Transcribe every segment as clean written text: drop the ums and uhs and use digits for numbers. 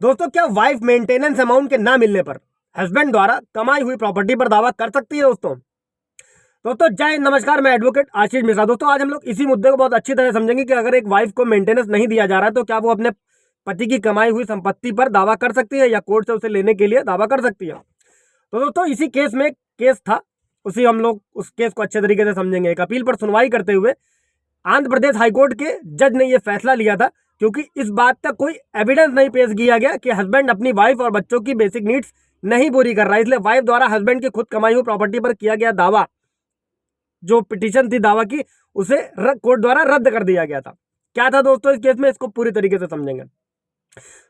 दोस्तों, क्या wife maintenance amount के ना मिलने पर हस्बैंड द्वारा कमाई हुई प्रॉपर्टी पर दावा कर सकती है? दोस्तों जय नमस्कार, मैं एडवोकेट आशीष मिश्रा। दोस्तों आज हम लोग इसी मुद्दे को बहुत अच्छी तरह समझेंगे कि अगर एक वाइफ को मेंटेनेंस नहीं दिया जा रहा है तो क्या वो अपने पति की कमाई हुई संपत्ति पर दावा कर सकती है या कोर्ट से उसे लेने के लिए दावा कर सकती है। तो दोस्तों इसी केस में केस था, उसी हम लोग उस केस को अच्छे तरीके से समझेंगे। एक अपील पर सुनवाई करते हुए आंध्र प्रदेश हाईकोर्ट के जज ने यह फैसला लिया था क्योंकि इस बात का कोई एविडेंस नहीं पेश किया गया कि हस्बैंड अपनी वाइफ और बच्चों की बेसिक नीड्स नहीं पूरी कर रहा है। इसलिए वाइफ द्वारा हस्बैंड की खुद कमाई हुई प्रॉपर्टी पर किया गया दावा, जो पिटीशन थी दावा की, उसे कोर्ट द्वारा रद्द कर दिया गया था। क्या था दोस्तों इस केस में, इसको पूरी तरीके से समझेंगे।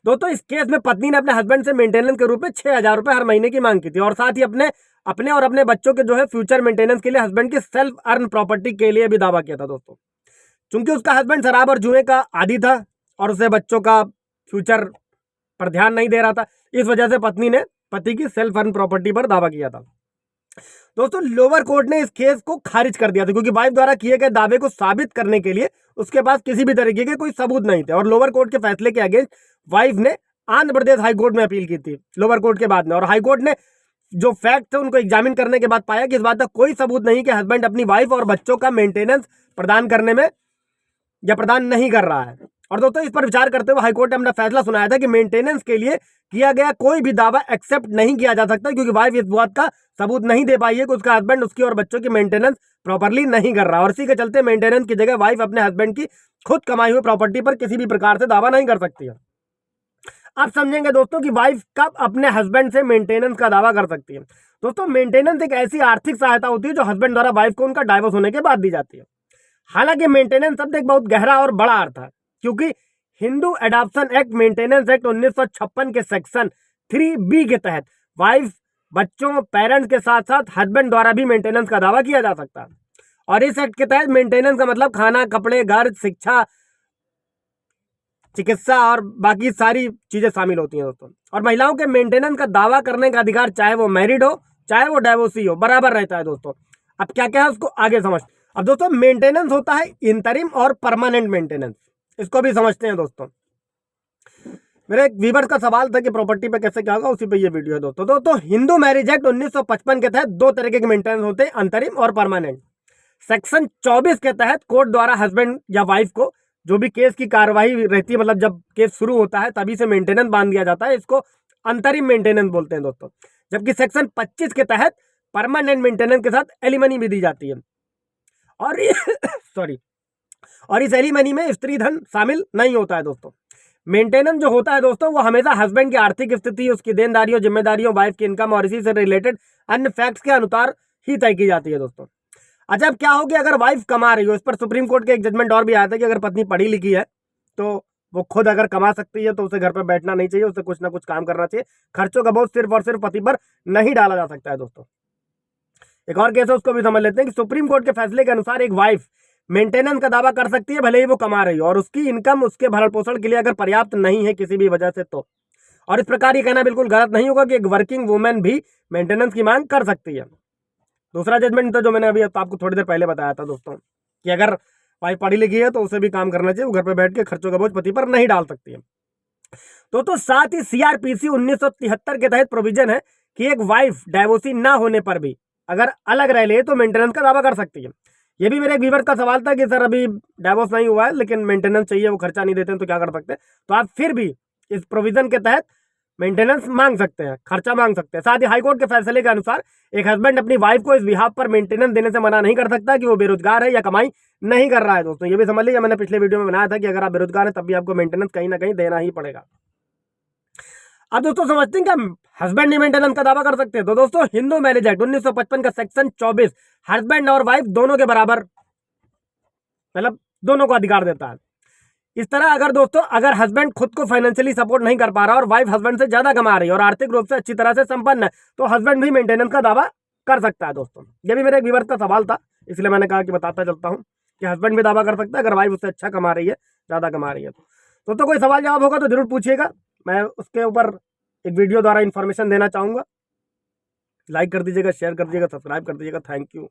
दोस्तों इस केस में पत्नी ने अपने हस्बैंड से मेंटेनेंस के रूप में 6,000 रुपए हर महीने की मांग की थी और साथ ही अपने अपने और अपने बच्चों के जो है फ्यूचर मेंटेनेंस के लिए हस्बैंड की सेल्फ अर्न प्रॉपर्टी के लिए भी दावा किया था। दोस्तों चूंकि उसका हस्बैंड शराब और जुए का आदी था और उसे बच्चों का फ्यूचर पर ध्यान नहीं दे रहा था, इस वजह से पत्नी ने पति की सेल्फ अर्न प्रॉपर्टी पर दावा किया था। दोस्तों लोअर कोर्ट ने इस केस को खारिज कर दिया था क्योंकि वाइफ द्वारा किए गए दावे को साबित करने के लिए उसके पास किसी भी तरीके के कोई सबूत नहीं थे और लोअर कोर्ट के फैसले के अगेंस्ट वाइफ ने आंध्र प्रदेश हाईकोर्ट में अपील की थी लोअर कोर्ट के बाद में। और हाईकोर्ट ने जो फैक्ट थे उनको एग्जामिन करने के बाद पाया कि इस बात का कोई सबूत नहीं कि हस्बैंड अपनी वाइफ और बच्चों का मेंटेनेंस प्रदान करने में या प्रदान नहीं कर रहा है। और दोस्तों इस पर विचार करते हुए हाईकोर्ट ने अपना फैसला सुनाया था कि मेंटेनेंस के लिए किया गया कोई भी दावा एक्सेप्ट नहीं किया जा सकता क्योंकि वाइफ इस बात का सबूत नहीं दे पाई है कि उसका हस्बैंड उसकी और बच्चों की मेंटेनेंस प्रॉपरली नहीं कर रहा और इसी के चलते मेंटेनेंस की जगह वाइफ अपने हस्बैंड की खुद कमाई हुई प्रॉपर्टी पर किसी भी प्रकार से दावा नहीं कर सकती है। अब समझेंगे दोस्तों कि वाइफ कब अपने हस्बैंड से मेंटेनेंस का दावा कर सकती है। दोस्तों मेंटेनेंस एक ऐसी आर्थिक सहायता होती है जो हस्बैंड द्वारा वाइफ को उनका डाइवोर्स होने के बाद दी जाती है। हालांकि मेंटेनेंस शब्द एक बहुत गहरा और बड़ा अर्थ है क्योंकि Hindu adoption act maintenance act 1956 के सेक्शन 3B के तहत वाइफ, बच्चों, पेरेंट्स के साथ साथ हस्बैंड द्वारा भी मेंटेनेंस का दावा किया जा सकता है। और इस एक्ट के तहत मेंटेनेंस का मतलब खाना, कपड़े, घर, शिक्षा, चिकित्सा और बाकी सारी चीजें शामिल होती हैं दोस्तों। और महिलाओं के मेंटेनेंस का दावा करने का अधिकार चाहे वो मैरिड हो चाहे वो डाइवोर्सी हो बराबर रहता है दोस्तों। अब क्या क्या है उसको आगे समझ। अब दोस्तों मेंटेनेंस होता है इंतरिम और परमानेंट मेंटेनेंस, इसको भी समझते हैं दोस्तों। मेरे एक व्यूअर्स का सवाल था कि प्रॉपर्टी पे कैसे क्या होगा, उसी पे ये वीडियो है दोस्तों। हिंदू मैरिज एक्ट 1955 के तहत दो तरीके के मेंटेनेंस होते हैं, अंतरिम और परमानेंट। सेक्शन 24 के तहत कोर्ट द्वारा हस्बैंड या वाइफ को जो भी केस की कार्यवाही रहती है, मतलब जब केस शुरू होता है तभी से मेंटेनेंस बांध दिया जाता है, इसको अंतरिम मेंटेनेंस बोलते हैं दोस्तों। जबकि सेक्शन 25 के तहत परमानेंट मेंटेनेंस के साथ एलिमनी भी दी जाती है और सॉरी और इस एलिमनी में स्त्री धन शामिल नहीं होता है दोस्तों। मेंटेनेंस जो होता है दोस्तों वो हमेशा हस्बैंड की आर्थिक स्थिति, उसकी देनदारियों, जिम्मेदारियों, वाइफ की इनकम और इसी से रिलेटेड अन्य फैक्ट्स के अनुसार ही तय की जाती है दोस्तों। अच्छा अब क्या हो कि अगर वाइफ कमा रही हो, इस पर सुप्रीम कोर्ट के एक जजमेंट और भी आया था कि अगर पत्नी पढ़ी लिखी है तो वो खुद अगर कमा सकती है तो उसे घर पर बैठना नहीं चाहिए, उसे कुछ ना कुछ काम करना चाहिए। खर्चों का बोझ सिर्फ और सिर्फ पति पर नहीं डाला जा सकता है दोस्तों। एक और केस है उसको भी समझ लेते हैं कि सुप्रीम कोर्ट के फैसले के अनुसार एक वाइफ मेंटेनेंस का दावा कर सकती है भले ही वो कमा रही हो और उसकी इनकम उसके भरण पोषण के लिए अगर पर्याप्त नहीं है किसी भी वजह से तो। और इस प्रकार ये कहना बिल्कुल गलत नहीं होगा कि एक वर्किंग वुमेन भी मेंटेनेंस की मांग कर सकती है। दूसरा जजमेंट था जो मैंने अभी आपको थोड़ी देर पहले बताया था दोस्तों कि अगर वाइफ पढ़ी लिखी है तो उसे भी काम करना चाहिए, वो घर पर बैठ के खर्चों का बोझ पति पर नहीं डाल सकती है। तो साथ ही CRPC 1973 के तहत प्रोविजन है कि एक वाइफ डाइवोर्सी ना होने पर भी अगर अलग रह ले तो मेंटेनेंस का दावा कर सकती है। ये भी मेरे एक व्यूअर का सवाल था कि सर अभी डाइवोर्स नहीं हुआ है लेकिन मेंटेनेंस चाहिए, वो खर्चा नहीं देते हैं तो क्या कर सकते हैं। तो आप फिर भी इस प्रोविजन के तहत मेंटेनेंस मांग सकते हैं, खर्चा मांग सकते हैं। साथ ही हाईकोर्ट के फैसले के अनुसार एक हस्बैंड अपनी वाइफ को इस बिहाफ पर मेंटेनेंस देने से मना नहीं कर सकता कि वो बेरोजगार है या कमाई नहीं कर रहा है दोस्तों। ये भी समझ लीजिए, मैंने पिछले वीडियो में बनाया था कि अगर आप बेरोजगार हैं तब भी आपको मेंटेनेंस कहीं ना कहीं देना ही पड़ेगा। अब दोस्तों समझते हैं क्या हस्बैंड नहीं मेंटेनेंस का दावा कर सकते हैं। तो दोस्तों हिंदू मैरिज एक्ट 1955 का सेक्शन 24 हस्बैंड और वाइफ दोनों के बराबर, मतलब दोनों को अधिकार देता है। इस तरह अगर दोस्तों अगर हस्बैंड खुद को फाइनेंशियली सपोर्ट नहीं कर पा रहा और वाइफ हस्बैंड से ज्यादा कमा रही है और आर्थिक रूप से अच्छी तरह से संपन्न है तो हस्बैंड भी मेंटेनेंस का दावा कर सकता है दोस्तों। ये भी मेरे एक व्यूअर का सवाल था, इसलिए मैंने कहा कि बताता चलता हूँ कि हस्बैंड भी दावा कर सकता है अगर वाइफ उससे अच्छा कमा रही है, ज्यादा कमा रही है तो कोई सवाल जवाब होगा तो जरूर पूछिएगा, मैं उसके ऊपर एक वीडियो द्वारा इन्फॉर्मेशन देना चाहूंगा। लाइक कर दीजिएगा, शेयर कर दीजिएगा, सब्सक्राइब कर दीजिएगा। Thank you.